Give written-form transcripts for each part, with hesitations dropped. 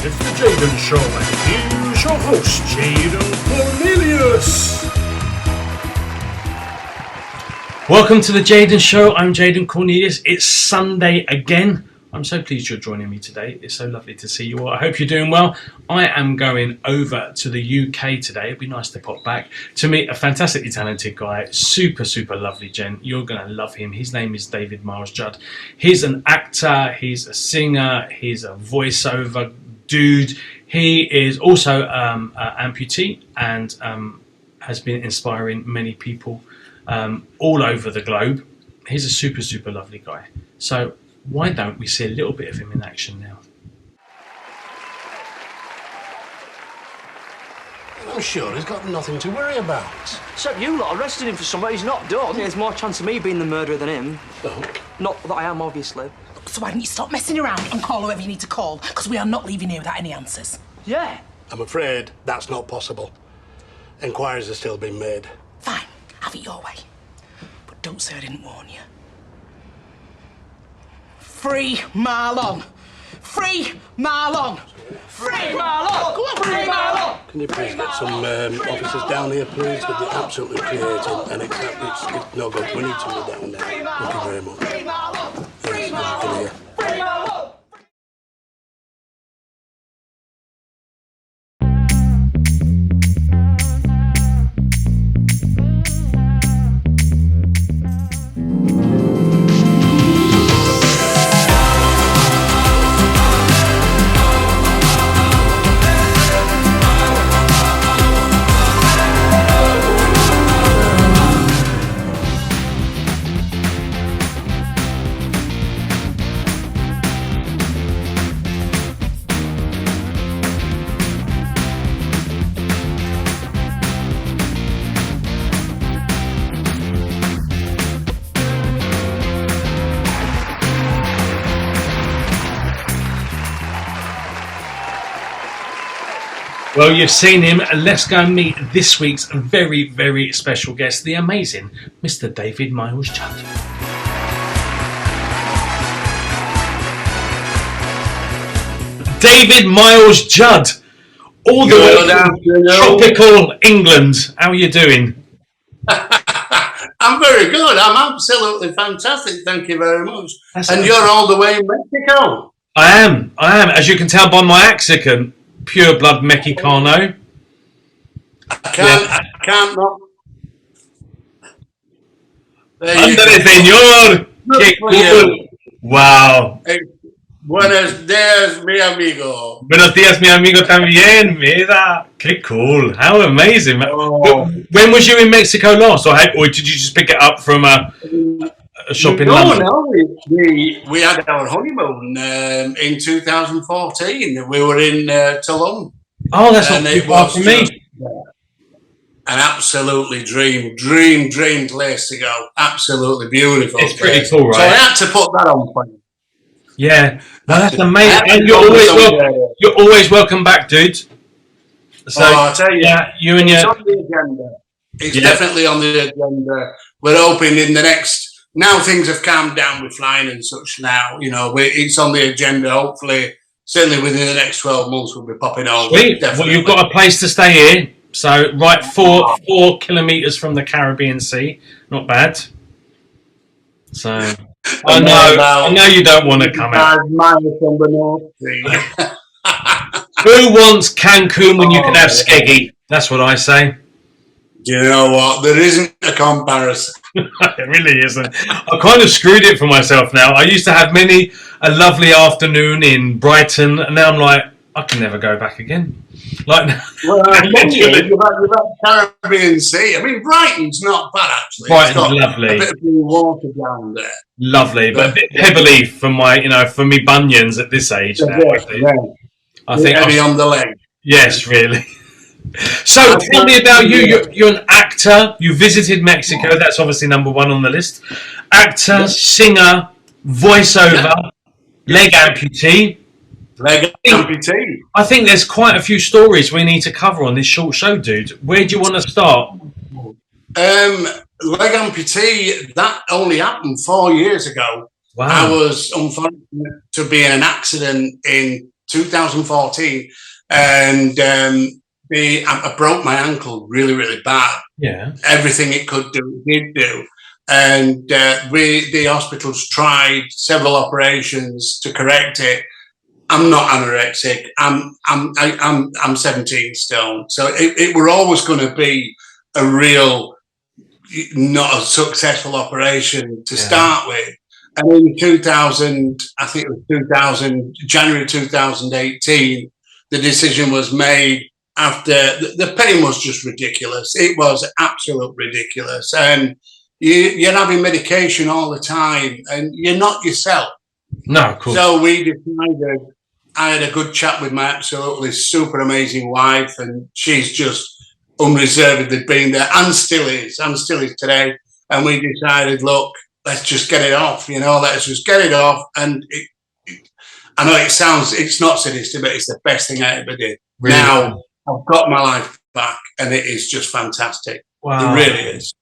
It's the Jaden Show, and here's your host, Jaden Cornelious. Welcome to the Jaden Show. I'm Jaden Cornelious. It's Sunday again. I'm so pleased you're joining me today. It's so lovely to see you all. I hope you're doing well. I am going over to the UK today. It'd be nice to pop back to meet a fantastically talented guy. Super, super lovely gent. You're going to love him. His name is David Miles Judd. He's an actor. He's a singer. He's a voiceover dude. He is also an amputee and has been inspiring many people all over the globe. He's a super, super lovely guy. So why don't we see a little bit of him in action now? I'm sure he's got nothing to worry about. Except you lot arrested him for something he's not done. There's more chance of me being the murderer than him. Oh. Not that I am, obviously. So why don't you stop messing around and call whoever you need to call, because we are not leaving here without any answers. Yeah. I'm afraid that's not possible. Enquiries are still being made. Fine, have it your way. But don't say I didn't warn you. Free Marlon! Free Marlon! Free Marlon! Go on, free Marlon! Can you please get some officers down here, please? Because they're absolutely creating and it's no good. We need somebody down there. Thank you very much. Free Marlon! Free Yes, Marlon! Free Marlon! Well, you've seen him. Let's go and meet this week's very, very special guest, the amazing Mr. David Miles Judd. David Miles Judd, all the way from tropical England. How are you doing? I'm very good. I'm absolutely fantastic. Thank you very much. That's and awesome. you're all the way in Mexico. I am. As you can tell by my accent, pure blood Mexicano. I can't not. There you Ándale, go. señor. Qué for cool. you. Wow. Buenos días, mi amigo. Buenos días, mi amigo también. Mira, qué cool. How amazing. Man. Oh. When was you in Mexico last? Or did you just pick it up from a shop in London? No. We had our honeymoon in 2014. We were in Tulum. Oh, that's not And too it far was from me. just an absolutely dream place to go. Absolutely beautiful. It's pretty place. cool, right? So I had to put that on for you. Yeah. No, that's amazing. I And had to you're always welcome back, dude. So, I'll tell you, yeah, you and it's your... on the agenda. It's Yeah. definitely on the agenda. We're hoping in the next... Now things have calmed down with flying and such now, it's on the agenda. Hopefully, certainly within the next 12 months, we'll be popping over. Sweet. Definitely. Well, you've got a place to stay here. So, right, 4 kilometres from the Caribbean Sea. Not bad. So, I know you don't want to come out. 5 miles from the North Sea. Who wants Cancun when you can have Skeggy? That's what I say. Do you know what? There isn't a comparison. It really isn't. I kind of screwed it for myself now. I used to have a lovely afternoon in Brighton, and now I'm like, I can never go back again. Like, Well, you've had Caribbean Sea. I mean, Brighton's not bad, actually. Brighton's It's got lovely. a bit of blue water down there. lovely, but a bit pebbly for for me bunions at this age now. I think heavy on the leg. Yes, really. So tell me about you. You're an actor. You visited Mexico. That's obviously number one on the list. Actor, singer, voiceover, leg amputee. Leg amputee. I think there's quite a few stories we need to cover on this short show, dude. Where do you want to start? Leg amputee, that only happened 4 years ago. Wow. I was unfortunate to be in an accident in 2014, and I broke my ankle really, really bad. Yeah. Everything it could do, it did do. And the hospitals tried several operations to correct it. I'm not anorexic. I'm 17 stone. So it were always going to be a real, not a successful operation to start with. And in 2000, I think it was January 2018, the decision was made after the pain was just ridiculous. It was absolute ridiculous. And you're having medication all the time and you're not yourself. No, of course. So we decided, I had a good chat with my absolutely super amazing wife, and she's just unreservedly been there and still is today. And we decided, look, let's just get it off, let's just get it off. And I know it's not sinister, but it's the best thing I ever did. Really? Now I've got my life back and it is just fantastic. Wow. It really is.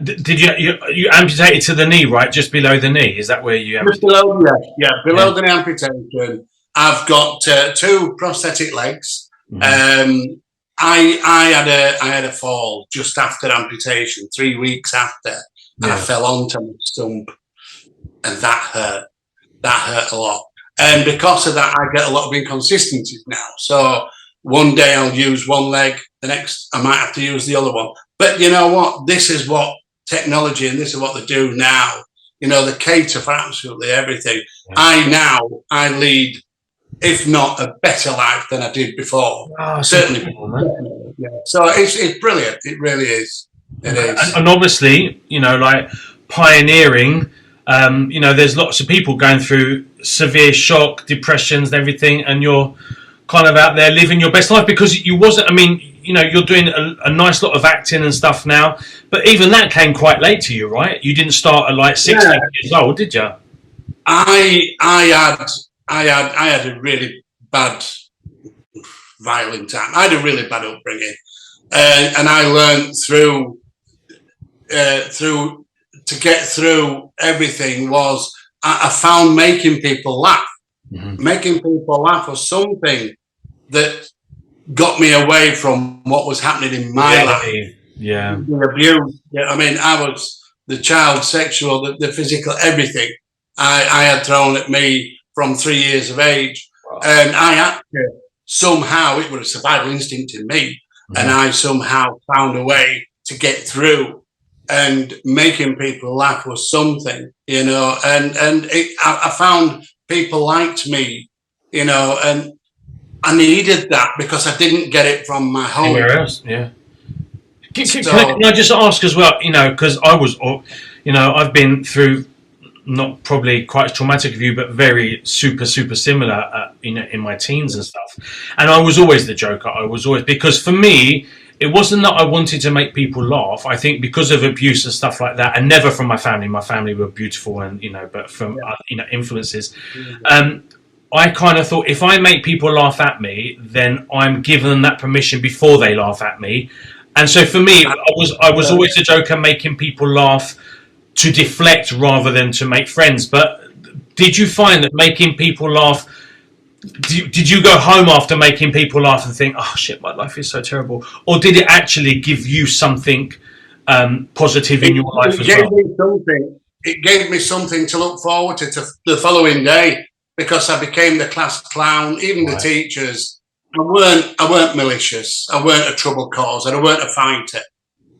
Did you amputated to the knee, right? Just below the knee? Is that where you amputated? Below the knee amputation. I've got 2 prosthetic legs. Mm-hmm. I had a fall just after amputation, 3 weeks after, and I fell onto my stump, and that hurt. That hurt a lot. And because of that, I get a lot of inconsistencies now. So one day I'll use one leg, the next I might have to use the other one. But you know what? This is what technology and this is what they do now. They cater for absolutely everything. Yeah. I lead, if not a better life than I did before. Oh, certainly. Yeah. So it's brilliant. It really is. It is. And obviously, like pioneering, there's lots of people going through severe shock, depressions and everything, and you're kind of out there living your best life because you're doing a nice lot of acting and stuff now, but even that came quite late to you, right? You didn't start at like 16 years old, did you? I had a really bad, violent time. I had a really bad upbringing, and I learned to get through everything was I found making people laugh. Mm-hmm. Making people laugh was something that got me away from what was happening in my life. Yeah. The abuse. I was the child sexual, the physical, everything I had thrown at me from 3 years of age. Wow. And I had to somehow, it was a survival instinct in me, and I somehow found a way to get through. And making people laugh was something, and I found people liked me, and I needed that because I didn't get it from my home. Anywhere else, yeah. Can I just ask as well, because I was, I've been through not probably quite as traumatic of you, but very super similar, in my teens and stuff. And I was always the joker. Because for me, it wasn't that I wanted to make people laugh. I think because of abuse and stuff like that, and never from my family. My family were beautiful, and but from influences. I kind of thought if I make people laugh at me, then I'm giving them that permission before they laugh at me. And so for me, I was always a joker, making people laugh to deflect rather than to make friends. But did you find that making people laugh? Did you go home after making people laugh and think, oh shit, my life is so terrible? Or did it actually give you something positive in your life as well? It gave me something to look forward to the following day, because I became the class clown, even the teachers. I weren't malicious. I weren't a trouble causer. I weren't a fighter.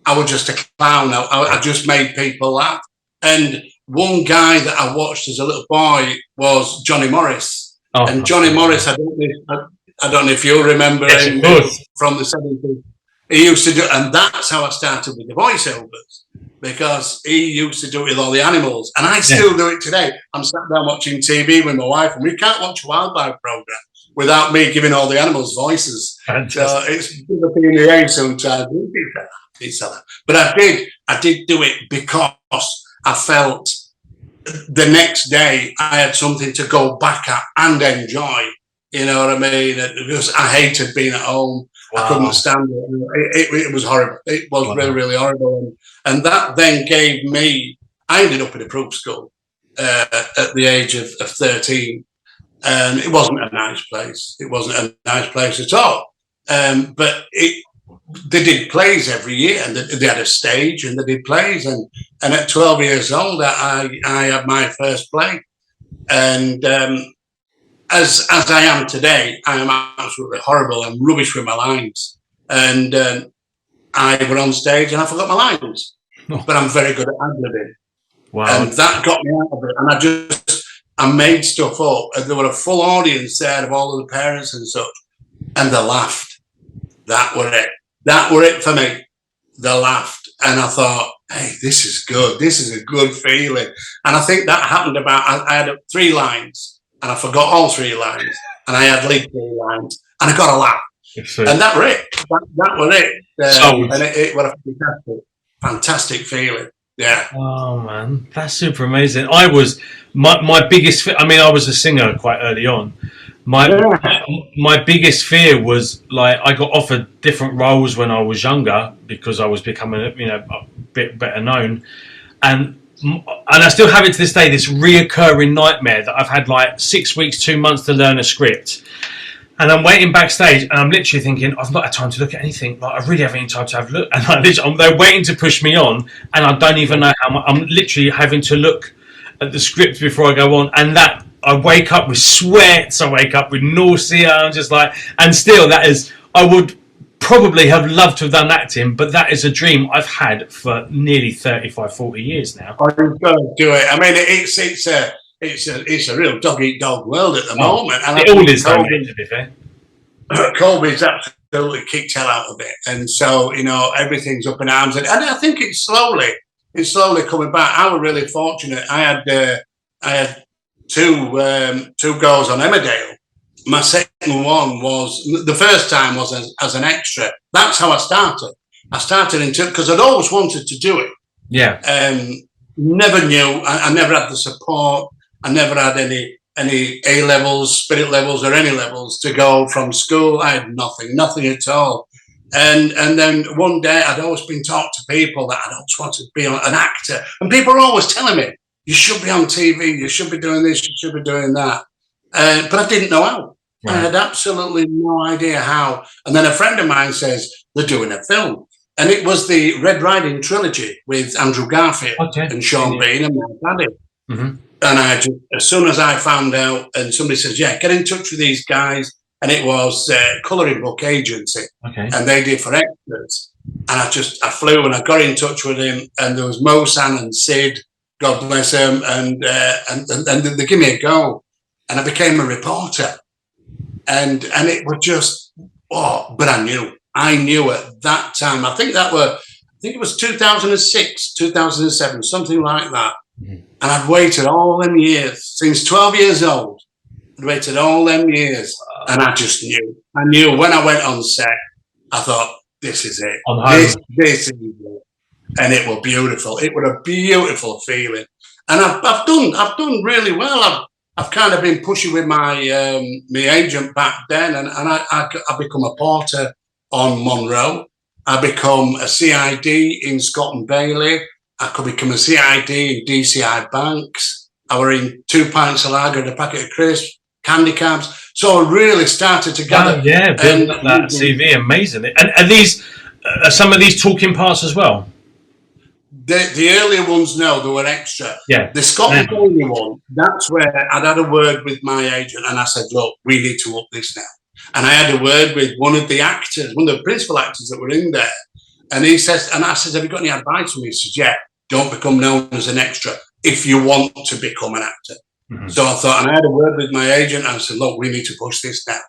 I was just a clown. I just made people laugh. And one guy that I watched as a little boy was Johnny Morris. Oh, and Johnny Morris, I don't know if you'll remember him from the 70s. He used to do, and that's how I started with the voiceovers, because he used to do it with all the animals, and I still do it today. I'm sat down watching TV with my wife, and we can't watch a wildlife program without me giving all the animals voices. Fantastic. So it's a bit in the air sometimes. But I did do it because I felt the next day I had something to go back at and enjoy. You know what I mean? Because I hated being at home. Wow. I couldn't stand it. It was horrible. It was really, really horrible. And that then gave me, I ended up in a prep school at the age of 13. and it wasn't a nice place. It wasn't a nice place at all. But they did plays every year, and they had a stage, and they did plays. And at 12 years old, I had my first play. And as I am today, I am absolutely horrible. I'm rubbish with my lines. And I went on stage and I forgot my lines. But I'm very good at ad-libbing. Wow. And that got me out of it. And I made stuff up. And there were a full audience there of all of the parents and such. And they laughed. That were it. That were it for me. They laughed. And I thought, hey, this is good. This is a good feeling. And I think that happened I had 3 lines. And I forgot all 3 lines. And I had lead 3 lines. And I got a laugh. And that were it. That was it. And it was a fantastic feeling. Yeah. Oh man, that's super amazing. I was my biggest. I mean, I was a singer quite early on. My biggest fear was like I got offered different roles when I was younger because I was becoming a bit better known, and I still have it to this day. This reoccurring nightmare that I've had like 6 weeks, 2 months to learn a script. And I'm waiting backstage, and I'm literally thinking, I've not had time to look at anything. Like, I really haven't had time to have a look. And they're waiting to push me on, and I don't even know how much. I'm literally having to look at the script before I go on. And that, I wake up with sweats, I wake up with nausea. I'm just like, and still, that is, I would probably have loved to have done acting, but that is a dream I've had for nearly 35, 40 years now. I can go do it. I mean, it's a real dog-eat-dog world at the moment. And it all is, to be fair. Colby's absolutely kicked hell out of it. And so, everything's up in arms. And I think it's slowly coming back. I was really fortunate. I had two goals on Emmerdale. My second one was, the first time was as an extra. That's how I started. I started because I'd always wanted to do it. Yeah. Never knew. I never had the support. I never had any A levels, spirit levels, or any levels to go from school. I had nothing at all. And then one day I'd always been taught to people that I'd always wanted to be an actor. And people were always telling me, you should be on TV, you should be doing this, you should be doing that. But I didn't know how. Right. I had absolutely no idea how. And then a friend of mine says, they're doing a film. And it was the Red Riding trilogy with Andrew Garfield and Sean Bean and Mark Daddy. Mm-hmm. And as soon as I found out, and somebody says, yeah, get in touch with these guys. And it was Colouring Book Agency. Okay. And they did for extras. And I flew and I got in touch with him. And there was Mosan and Sid, God bless them. And they gave me a go. And I became a reporter. And it was just, but I knew at that time, I think it was 2006, 2007, something like that. Mm-hmm. And I'd waited all them years, since 12 years old. I'd waited all them years. And I just knew. I knew when I went on set, I thought, this is it. This is it. And it was beautiful. It was a beautiful feeling. And I've done really well. I've kind of been pushing with my agent back then, and I become a porter on Monroe. I become a CID in Scott and Bailey. I could become a CID in DCI Banks. I were in 2 pints of lager and a packet of crisps, candy cabs. So I really started to gather. Building up that CV, amazing. And are these some of these talking parts as well? The earlier ones, no, they were extra. Yeah. The Scott and Bailey one, that's where I'd had a word with my agent, and I said, look, we need to up this now. And I had a word with one of the actors, one of the principal actors that were in there. And he says, and I said, have you got any advice for me? He says, yeah, don't become known as an extra if you want to become an actor. Mm-hmm. So I thought, and I had a word with my agent, and I said, look, we need to push this now.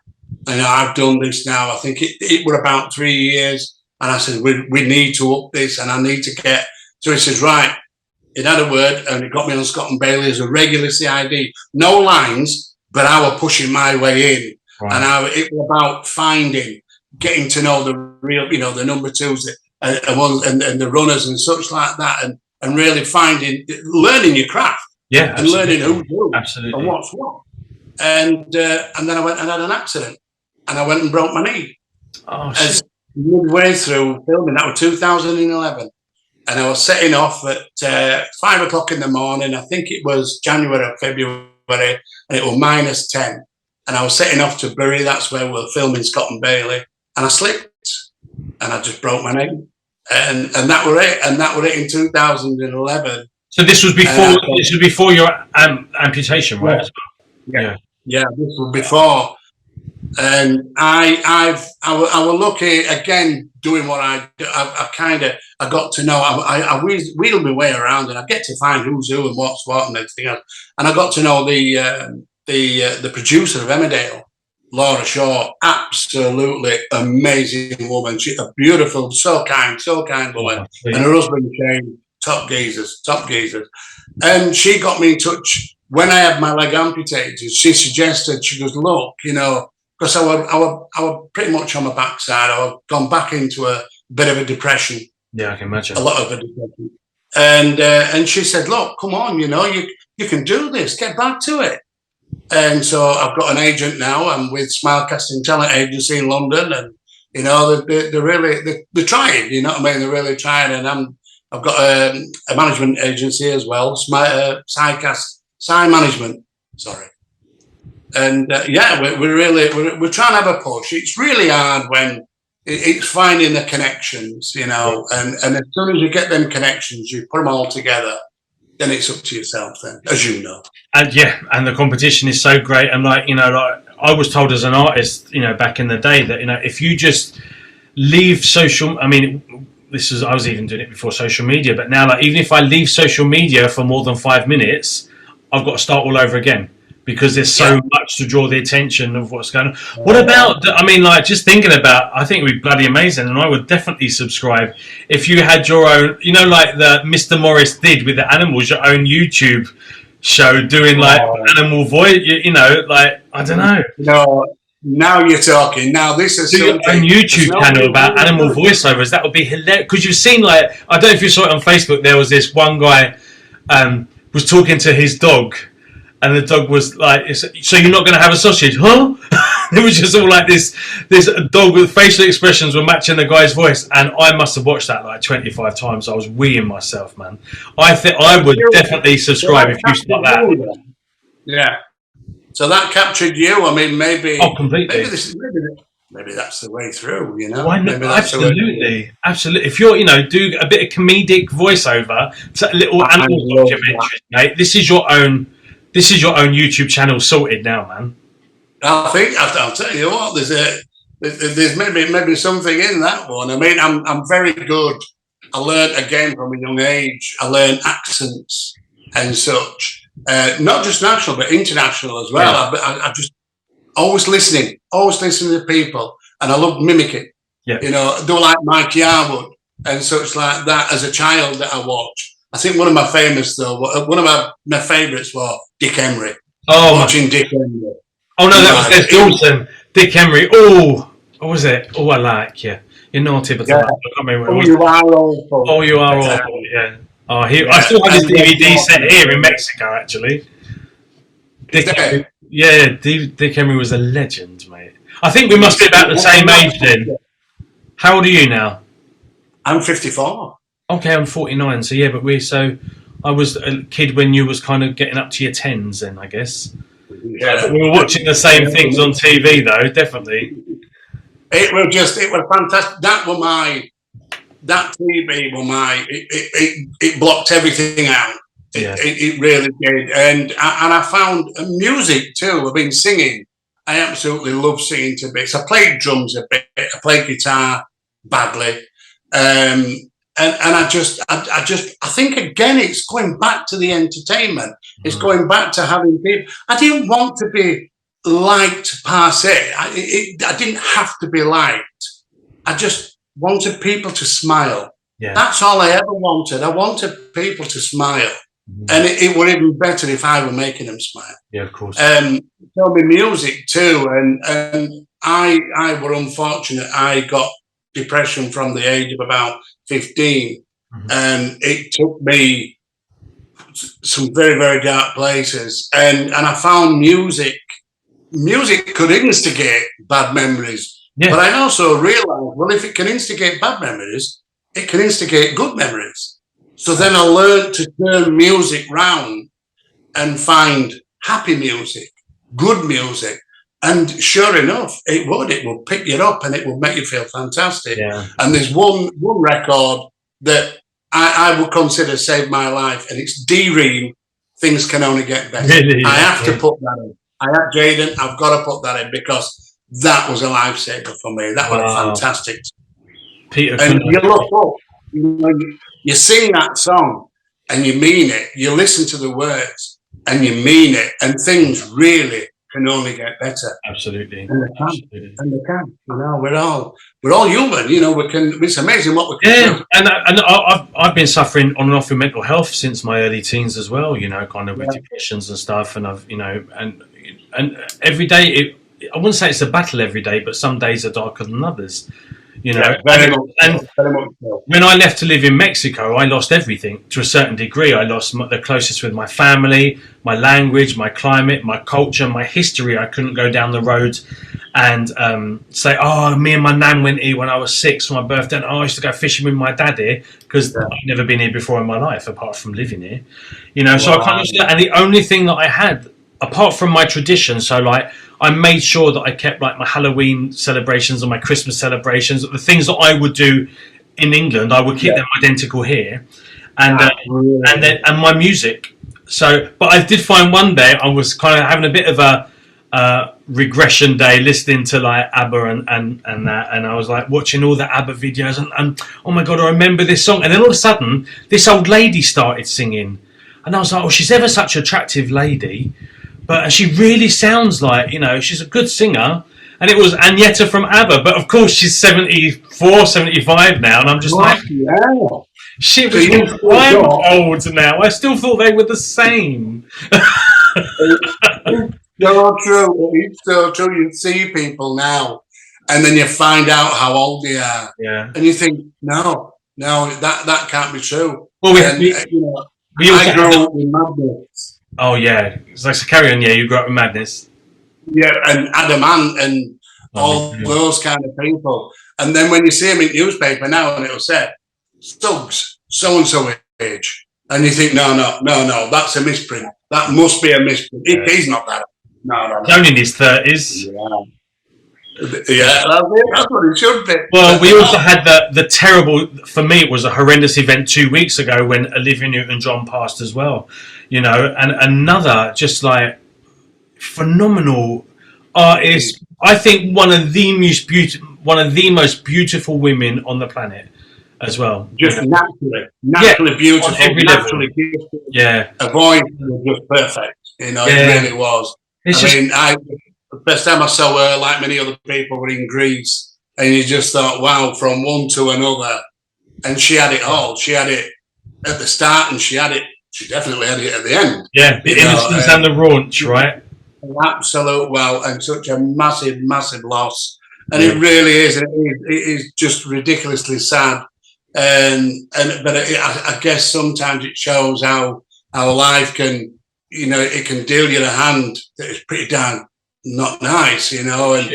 And I've done this now. I think it were about 3 years. And I said, we need to up this, and I need to get. So he says, right. It had a word, and it got me on Scott and Bailey as a regular CID. No lines, but I was pushing my way in. Right. And it was about getting to know the real, the number twos and the runners and such like that, and really learning your craft. Yeah, and learning who's who and what's what. And then I went and had an accident, and I went and broke my knee. Oh, as midway through filming, that was 2011, and I was setting off at 5 o'clock in the morning. I think it was January or February, everybody, and it was -10. And I was setting off to Bury, that's where we were filming Scott and Bailey, and I slipped, and I just broke my neck. And that were it, and that were it in 2011. So this was before your amputation, right? Yeah, this was before. And I was lucky again doing what I got to know. I wheeled my way around, and I get to find who's who and what's what and everything else. And I got to know the producer of Emmerdale, Laura Shaw, absolutely amazing woman. She's a beautiful, so kind woman. And her husband Shane, top geezers. And she got me in touch when I had my leg amputated. She suggested, she goes, look, because I was pretty much on my backside. I had gone back into a bit of a depression. Yeah, I can imagine. A lot of a depression. And she said, look, come on, you can do this. Get back to it. And so I've got an agent now. I'm with Smile Casting Talent Agency in London, and they're trying. You know what I mean? They're really trying. And I've got a management agency as well, Sign Management. Sorry. And we're trying to have a push. It's really hard when it's finding the connections, and as soon as you get them connections, you put them all together, then it's up to yourself then, as you know. And the competition is so great. And I was told as an artist, back in the day that, if you just leave I was even doing it before social media, but now even if I leave social media for more than 5 minutes, I've got to start all over again. Because there's so much to draw the attention of what's going on. What about, just thinking about, I think it would be bloody amazing, and I would definitely subscribe if you had your own, like the Mr. Morris did with the animals, your own YouTube show doing animal voice, I don't know. No, now you're talking. Now this is your own YouTube channel about animal voiceovers. That would be hilarious. Because you've seen, I don't know if you saw it on Facebook, there was this one guy was talking to his dog. And the dog was like, so you're not going to have a sausage, huh? It was just all like this dog with facial expressions were matching the guy's voice. And I must have watched that 25 times. I was weeing myself, man. I think I would definitely subscribe if you start that. Yeah. So that captured you. I mean, maybe. Oh, completely. Maybe that's the way through, Why not? Absolutely. If you're, do a bit of comedic voiceover to little animal documentaries, mate. This is your own YouTube channel sorted now, man. I think I'll tell you what. There's maybe something in that one. I mean, I'm very good. I learned again from a young age. I learned accents and such, not just national but international as well. Yeah. I just always listening to people, and I love mimicking. Yeah. Do like Mike Yarwood and such like that as a child that I watched. I think one of my favourites was Dick Emery. Oh, watching Dick Emery. Oh no, that was Dawson. Dick Emery. Oh, what was it? Oh, I like you. You're naughty, but I can't remember what it was. You are awful. Oh, you are awful. Yeah. Oh, I still have his DVD set here in Mexico, actually. Dick Emery was a legend, mate. I think we must be about the same age then. How old are you now? I'm 54. Okay, I'm 49. So yeah, but I was a kid when you was kind of getting up to your tens then, I guess. Yeah. We were watching the same things on TV though, definitely. It was fantastic. That TV it blocked everything out. It really did. And I found music too. I've been singing. I absolutely love singing to bits. I played drums a bit. I played guitar badly. And I think again, it's going back to the entertainment. It's going back to having people. I didn't want to be liked per se. I didn't have to be liked. I just wanted people to smile. Yeah. That's all I ever wanted. I wanted people to smile. Mm-hmm. And it would even better if I were making them smile. Yeah, of course. Tell me music too. And I were unfortunate. I got depression from the age of about 15. Mm-hmm. And it took me some very, very dark places. And I found music could instigate bad memories. Yeah. But I also realized, well, if it can instigate bad memories, it can instigate good memories. So then I learned to turn music round and find happy music, good music. And sure enough, it would pick you up and it would make you feel fantastic. Yeah. And there's one record that I would consider saved my life, and it's D-Ream, Things Can Only Get Better. Really? I have to put that in. Jaden, I've got to put that in because that was a lifesaver for me. That was a fantastic. Peter, and you look up, you sing that song and you mean it. You listen to the words and you mean it, and things really can only get better. Absolutely. And they can. Absolutely. And they can. You know, we're all human. You know, we can. It's amazing what we can do. And I've been suffering on and off with mental health since my early teens as well. You know, kind of with depressions and stuff. And I've, you know, and every day I wouldn't say it's a battle every day, but some days are darker than others. You know, very much so. When I left to live in Mexico, I lost everything to a certain degree. I lost the closest with my family, my language, my climate, my culture, my history. I couldn't go down the road and say, "Oh, me and my nan went here when I was 6 for my birthday. And, I used to go fishing with my dad here," because I've never been here before in my life, apart from living here. You know, so I kind of, and the only thing that I had, apart from my tradition, so like, I made sure that I kept like my Halloween celebrations and my Christmas celebrations, the things that I would do in England, I would keep them identical here, and my music. So, but I did find one day I was kind of having a bit of a regression day, listening to like ABBA and that, and I was like watching all the ABBA videos, and oh my god, I remember this song, and then all of a sudden this old lady started singing, and I was like, oh, she's ever such an attractive lady. But she really sounds like, you know, she's a good singer. And it was Agneta from ABBA. But of course, she's 74, 75 now. And I'm just like, shit, I'm old now. I still thought they were the same. So true. It's so true. You see people now, and then you find out how old they are. Yeah. And you think, no, that can't be true. Well, I grew up with Madness. Oh yeah, so carry on. Yeah, you grew up with Madness. Yeah, and Adam Ant and all those kind of people. And then when you see them in newspaper now, and it'll say Stubbs, so and so age, and you think, no, that's a misprint. That must be a misprint. Yeah. He's not that. No. He's only in his 30s. Yeah, that's what it should be. Well, we also had the terrible, for me, it was a horrendous event 2 weeks ago when Olivia Newton-John passed as well. You know, and another just like phenomenal artist. I think one of the most beautiful women on the planet as well. Just naturally beautiful, naturally beautiful. Yeah, her voice was just perfect. You know, it really was. The first time I saw her, like many other people, were in Greece, and you just thought, wow, from one to another. And she had it all. She had it at the start, and she definitely had it at the end. Yeah, the innocence and the raunch, right? Absolute and such a massive, massive loss. And it really is. It is just ridiculously sad. But I guess sometimes it shows how life can, you know, it can deal you a hand that is pretty damn not nice, you know. And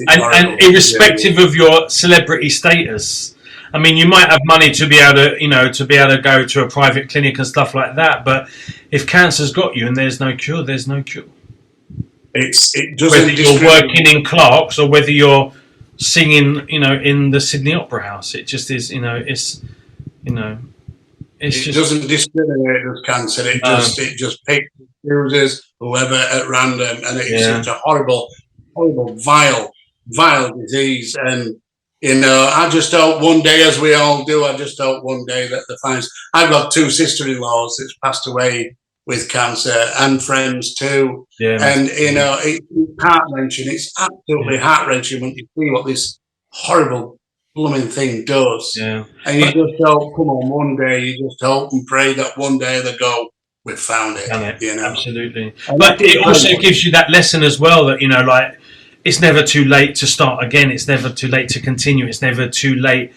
and irrespective of your celebrity status. I mean, you might have money to be able to go to a private clinic and stuff like that, but if cancer's got you and there's no cure, there's no cure. It doesn't. Whether you're working in Clark's or whether you're singing, you know, in the Sydney Opera House, it just is, you know, it doesn't discriminate as cancer. It just picks and chooses whoever at random, and it's such a horrible, vile disease. And you know, I just hope one day, as we all do, I just hope one day that the finds. I've got 2 sister-in-laws that's passed away with cancer, and friends too. Yeah, and you know, it's heart-wrenching. It's absolutely heart-wrenching when you see what this horrible blooming thing does. Yeah, and you just hope, come on, one day, you just hope and pray that one day they go, we've found it. You know, absolutely. But it also gives you that lesson as well that, you know, like, it's never too late to start again. It's never too late to continue. It's never too late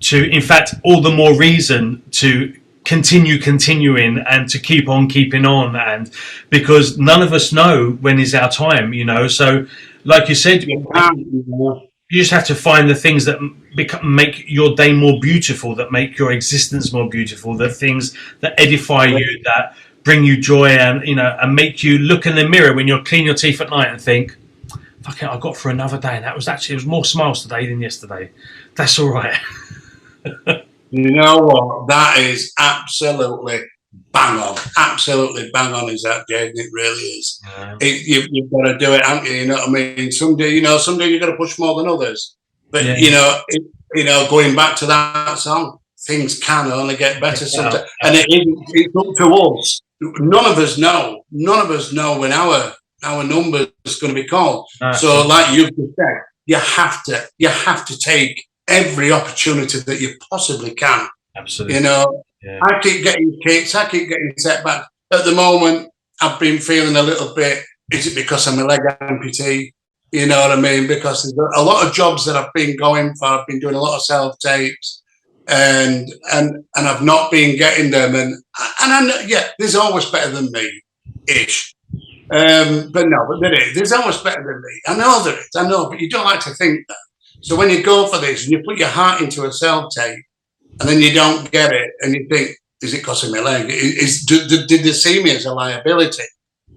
to, in fact, all the more reason to continuing and to keep on keeping on. And because none of us know when is our time, you know. So, like you said, you just have to find the things that make your day more beautiful, that make your existence more beautiful, the things that edify you, that bring you joy and and make you look in the mirror when you're clean your teeth at night and think, fuck it, I got through another day, and it was more smiles today than yesterday. That's all right. You know what? That is absolutely bang on. Absolutely bang on is that, Jaden. It really is. Yeah. You've got to do it, haven't you? You know what I mean? Someday you've got to push more than others. But going back to that song, things can only get better sometimes, and it's up to us. None of us know. None of us know when our number is going to be called. So, like you've just said, you have to take every opportunity that you possibly can. Absolutely. You know, I keep getting kicks. I keep getting setbacks. At the moment, I've been feeling a little bit. Is it because I'm a leg amputee? You know what I mean? Because there's a lot of jobs that I've been going for. I've been doing a lot of self tapes, and I've not been getting them. And I know, there's always better than me, ish. But there's always better than me. I know there is. I know, but you don't like to think that. So when you go for this and you put your heart into a self tape, and then you don't get it, and you think, is it costing my leg? Did they see me as a liability?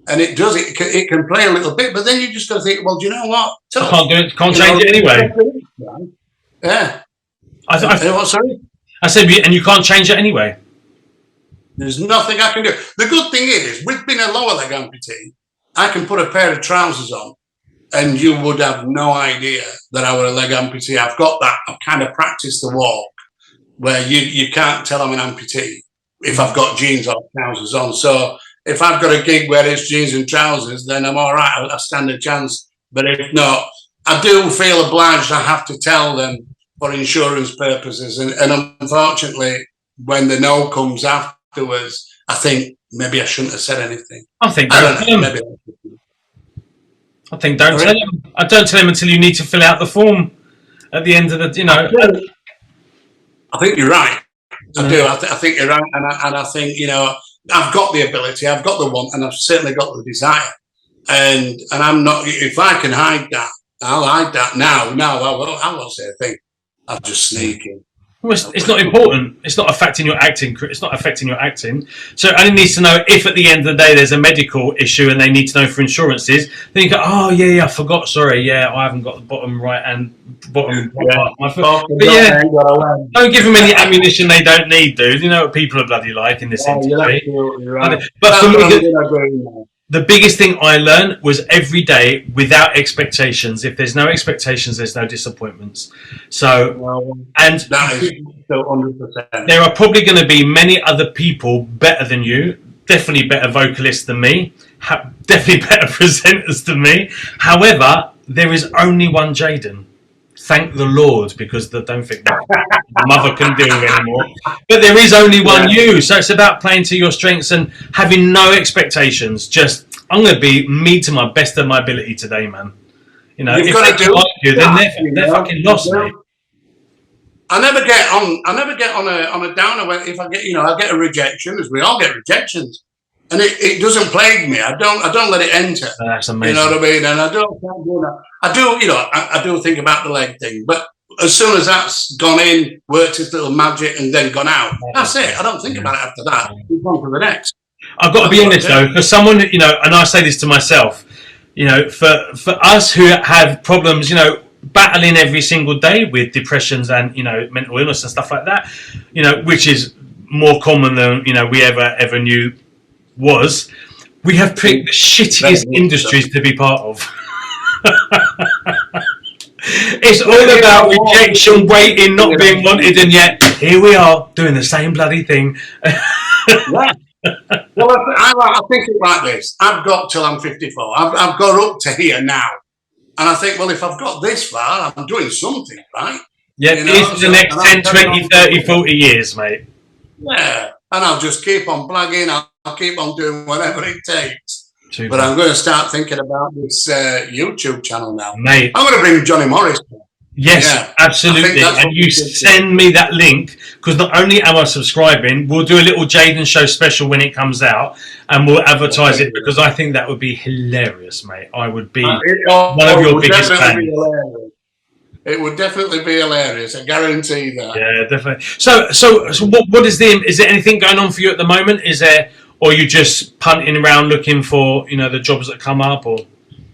And it does. It can play a little bit, but then you just got to think, well, do you know what? I can't do it. Can't change it anyway. Yeah. Sorry? I said, and you can't change it anyway. There's nothing I can do. The good thing is, with being a lower leg amputee, I can put a pair of trousers on, and you would have no idea that I were a leg amputee. I've got that. I've kind of practiced the walk where you can't tell I'm an amputee if I've got jeans or trousers on. So if I've got a gig where it's jeans and trousers, then I'm all right. I stand a chance. But if not, I do feel obliged. I have to tell them for insurance purposes. And unfortunately, when the no comes afterwards, I think maybe I shouldn't have said anything. I think don't tell them. Don't tell them. I don't tell them until you need to fill out the form at the end of the, I think you're right. I do. I think you're right. And I think, I've got the ability, I've got the want, and I've certainly got the desire. And I'm not, if I can hide that, I'll hide that now. I won't say a thing. I'll just sneak in. Well, it's not important. It's not affecting your acting. It's not affecting your acting. So I needs to know if at the end of the day there's a medical issue and they need to know for insurances. Then you go, oh yeah, I forgot. Sorry, I haven't got the bottom right and bottom part of my foot. But don't give them any ammunition they don't need, dude. You know what people are bloody like in this industry. Right. But for me, the biggest thing I learned was every day without expectations. If there's no expectations, there's no disappointments. So, and that is still 100%. There are probably going to be many other people better than you, definitely better vocalists than me, definitely better presenters than me. However, there is only one Jaden. Thank the Lord, because don't think that mother can deal with anymore. But there is only one you, so it's about playing to your strengths and having no expectations. Just, I'm going to be me to my best of my ability today, man. If they don't like you, then they're fucking lost, mate. I never get on a downer if I get I get a rejection, as we all get rejections, and it doesn't plague me. I don't let it enter. Oh, that's amazing. You know what I mean? And I do think about the leg thing, but as soon as that's gone in, worked its little magic, and then gone out, that's it. I don't think about it after that. Move on to the next. I've got to be honest though, for someone and I say this to myself, for us who have problems, battling every single day with depressions and mental illness and stuff like that, which is more common than we ever knew was. We have picked the shittiest industries to be part of. It's all about rejection, waiting, not being wanted, and yet here we are doing the same bloody thing. Yeah. Well, I think it like this. I've got till I'm 54. I've got up to here now. And I think, well, if I've got this far, I'm doing something, right? Yeah, it's the next 10, 20, 30, 40 years, mate. Yeah, and I'll just keep on blagging. I'll keep on doing whatever it takes. Super. But I'm going to start thinking about this YouTube channel now. Mate. I'm going to bring Johnny Morris. Yes, absolutely. And you send me that link, because not only am I subscribing, we'll do a little Jaden Show special when it comes out, and we'll advertise it, because I think that would be hilarious, mate. I would be one of your biggest fans. It would definitely be hilarious. I guarantee that. Yeah, definitely. So what is is there anything going on for you at the moment? Is there, or you just punting around looking for, you know, the jobs that come up, or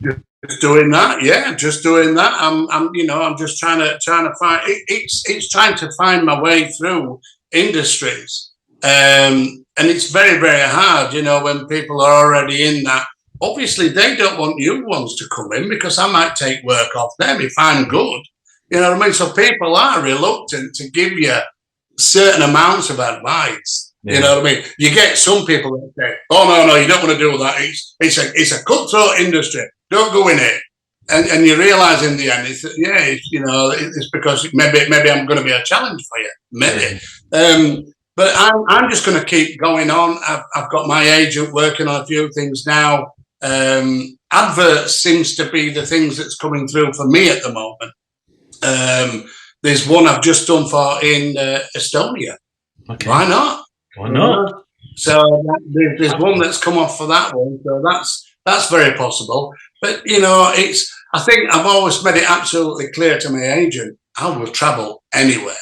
just doing that, yeah, just doing that. I'm just trying to find. It's trying to find my way through industries, and it's very, very hard, you know, when people are already in that. Obviously, they don't want new ones to come in because I might take work off them if I'm good. You know what I mean? So people are reluctant to give you certain amounts of advice. Yeah. You know what I mean? You get some people that say, "Oh no, you don't want to do that. It's a cutthroat industry. Don't go in it." And you realise in the end, it's because maybe I'm going to be a challenge for you, maybe. Yeah. But I'm just going to keep going on. I've got my agent working on a few things now. Adverts seems to be the things that's coming through for me at the moment. There's one I've just done for in Estonia. Okay. Why not? Why not? So there's one that's come off for that one. So that's very possible. But you know, I think I've always made it absolutely clear to my agent, I will travel anywhere.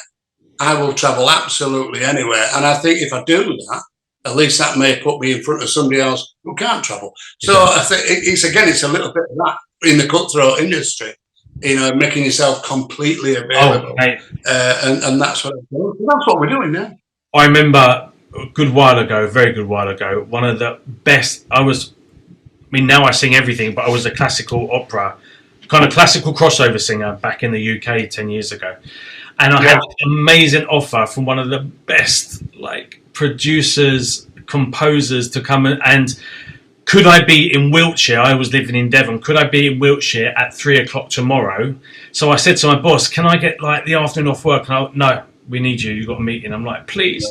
I will travel absolutely anywhere. And I think if I do that, at least that may put me in front of somebody else who can't travel. So I think it's a little bit of that in the cutthroat industry, you know, making yourself completely available. And that's what we're doing now. I remember a very good while ago, one of the best, now I sing everything, but I was a classical opera, kind of classical crossover singer back in the UK 10 years ago. And I had an amazing offer from one of the best producers, composers to come and could I be in Wiltshire? I was living in Devon. Could I be in Wiltshire at 3:00 tomorrow? So I said to my boss, can I get the afternoon off work? And no, we need you. You've got a meeting. I'm like, please.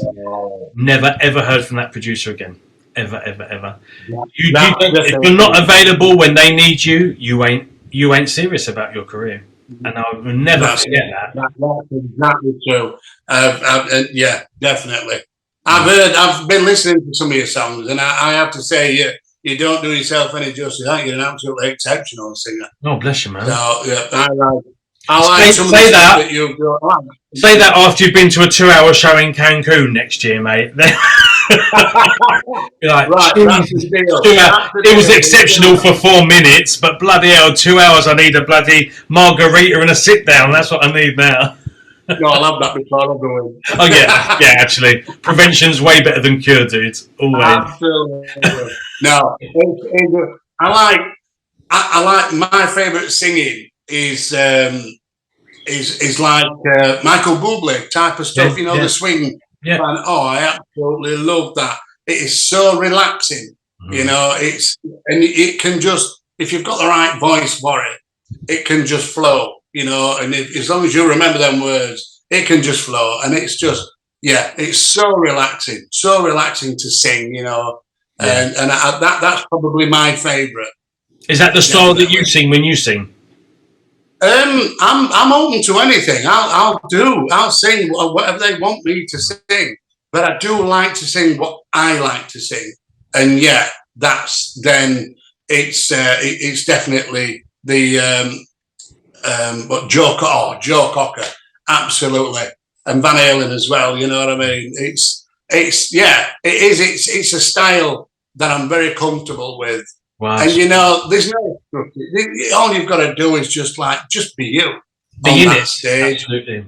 Never, ever heard from that producer again. Ever, ever, ever. If you're not available when they need you, you ain't serious about your career. And I will never forget that. That's exactly true. Yeah, definitely. I've been listening to some of your songs, and I have to say, you don't do yourself any justice. I think you're an absolutely exceptional singer. Oh, bless you, man. So yeah, I like some say of the that. That you've done. Say that after you've been to a 2-hour show in Cancun next year, mate. You're like, right, that's the deal. It was exceptional for 4 minutes, but bloody hell, 2 hours, I need a bloody margarita and a sit down. That's what I need now. No, I love that before I'm going. Oh yeah, actually, prevention's way better than cure, dude. Always. Absolutely. No, I like my favourite singing is like Michael Bublé type of stuff. You know, the swing. Yeah. And, I absolutely love that. It is so relaxing. You know, it can just, if you've got the right voice for it, it can just flow. You know, and as long as you remember them words, it can just flow. And it's just, it's so relaxing to sing. You know, and that's probably my favourite. Is that the style that you sing when you sing? I'm open to anything. I'll sing whatever they want me to sing. But I do like to sing what I like to sing. And it's definitely the Joe Cocker, absolutely, and Van Halen as well. You know what I mean? It's a style that I'm very comfortable with. Wow. And you know, there's no, all you've got to do is just be you be on in that it. stage. Absolutely.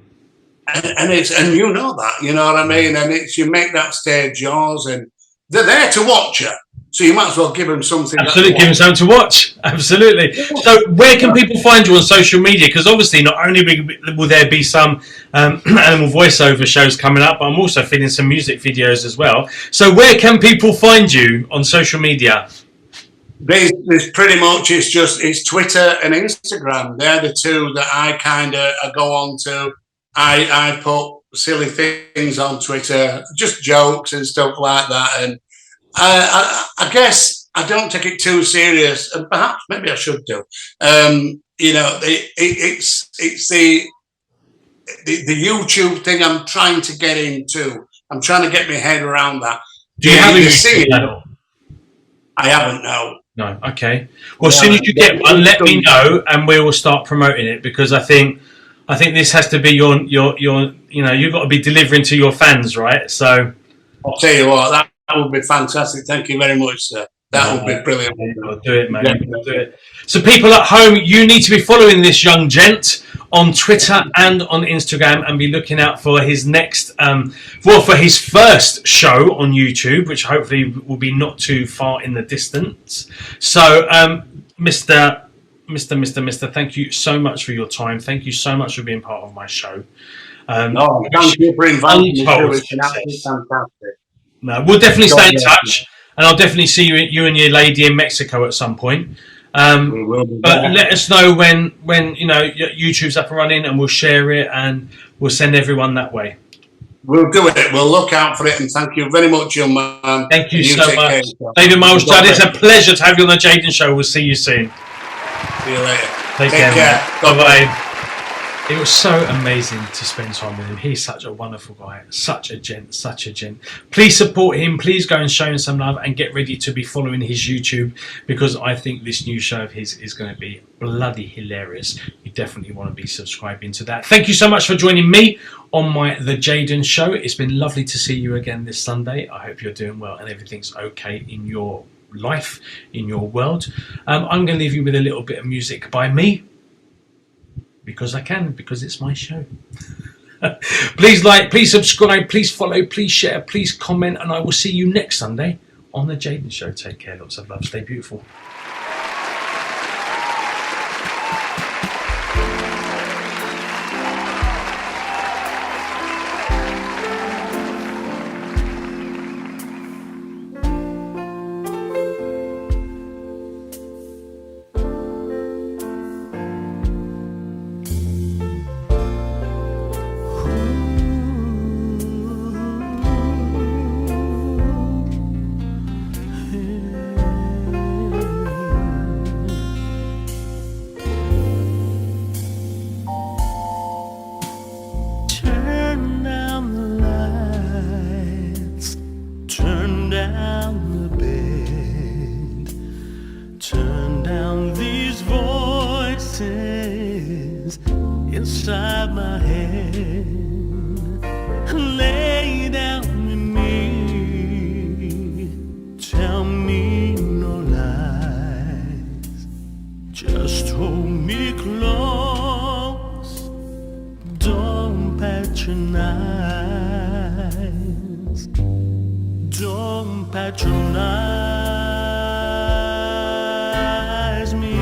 And you know that, you know what I mean? And you make that stage yours, and they're there to watch you. So you might as well give them something. Absolutely, give them something to watch. Absolutely. So where can people find you on social media? Because obviously not only will there be some animal voiceover shows coming up, but I'm also feeling some music videos as well. So where can people find you on social media? There's pretty much, it's Twitter and Instagram. They're the two that I kind of go on to. I put silly things on Twitter, just jokes and stuff like that. And I guess I don't take it too serious, and perhaps maybe I should do. You know, it's the YouTube thing I'm trying to get into. I'm trying to get my head around that. Do you have a YouTube channel? I haven't, no. No, okay. Well, as soon as you get one, let me know, and we will start promoting it, because I think this has to be your you know, you've got to be delivering to your fans, right? So I'll tell you what, would be fantastic. Thank you very much, sir. That would be brilliant. I'll do it, mate. I'll do it. So people at home, you need to be following this young gent on Twitter and on Instagram, and be looking out for his next, for his first show on YouTube, which hopefully will be not too far in the distance. So, Mr. Thank you so much for your time. Thank you so much for being part of my show. No, thank you for inviting me. It's been absolutely fantastic. No, we'll definitely stay in touch, and I'll definitely see you and your lady in Mexico at some point. But let us know when YouTube's up and running, and we'll share it, and we'll send everyone that way. We'll do it. We'll look out for it, and thank you very much, young man. Thank you so much, David Miles. Judd, it's a pleasure to have you on the Jaden Show. We'll see you soon. See you later. Take care. Bye-bye. It was so amazing to spend time with him. He's such a wonderful guy, such a gent. Please support him. Please go and show him some love, and get ready to be following his YouTube, because I think this new show of his is going to be bloody hilarious. You definitely want to be subscribing to that. Thank you so much for joining me on The Jaden Show. It's been lovely to see you again this Sunday. I hope you're doing well and everything's okay in your life, in your world. I'm going to leave you with a little bit of music by me. Because I can, because it's my show. Please like, please subscribe, please follow, please share, please comment, and I will see you next Sunday on The Jaden Show. Take care, lots of love, stay beautiful. Inside my head, lay down with me, tell me no lies, just hold me close, don't patronize, don't patronize me.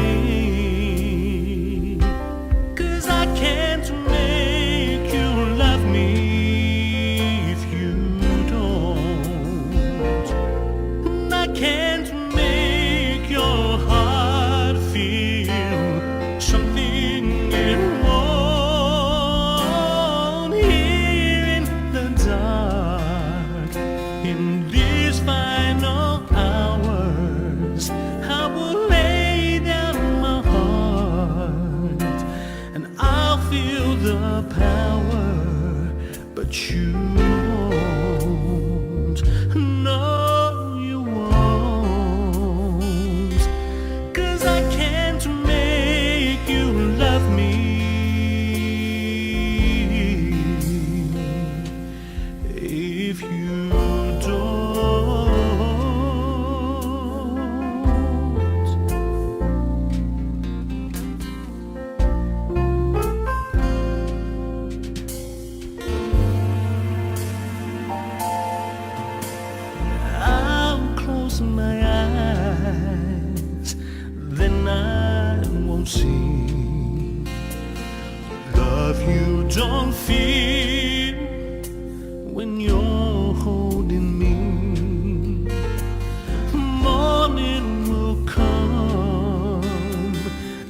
You won't, no you won't, 'cause I can't make you love me if you don't. My eyes, then I won't see. Love you don't feel when you're holding me. Morning will come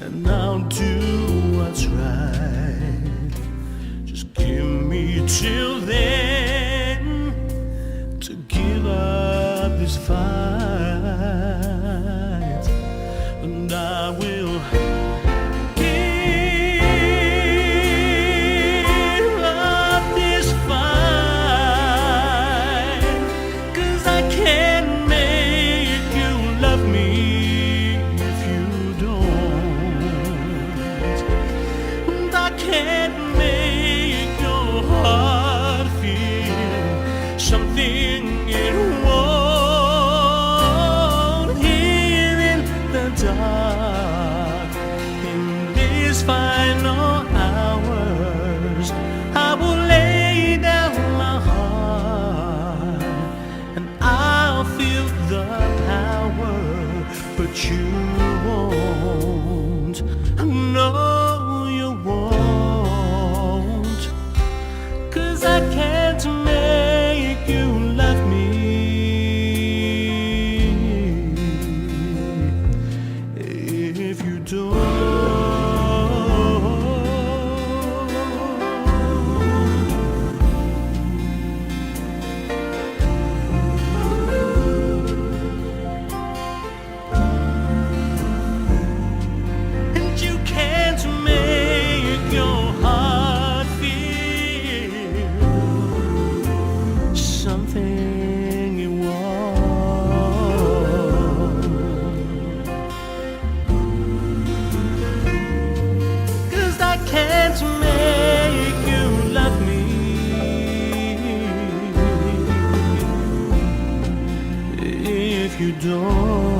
and I'll do what's right. Just give me till then to give up this fight. And I will give up final hours, I will lay down my heart and I'll feel the power, but you won't. No, you won't. 'Cause I can't make you love me if you don't. And you can't make your heart feel something it won't. 'Cause I can't make you love me if you don't.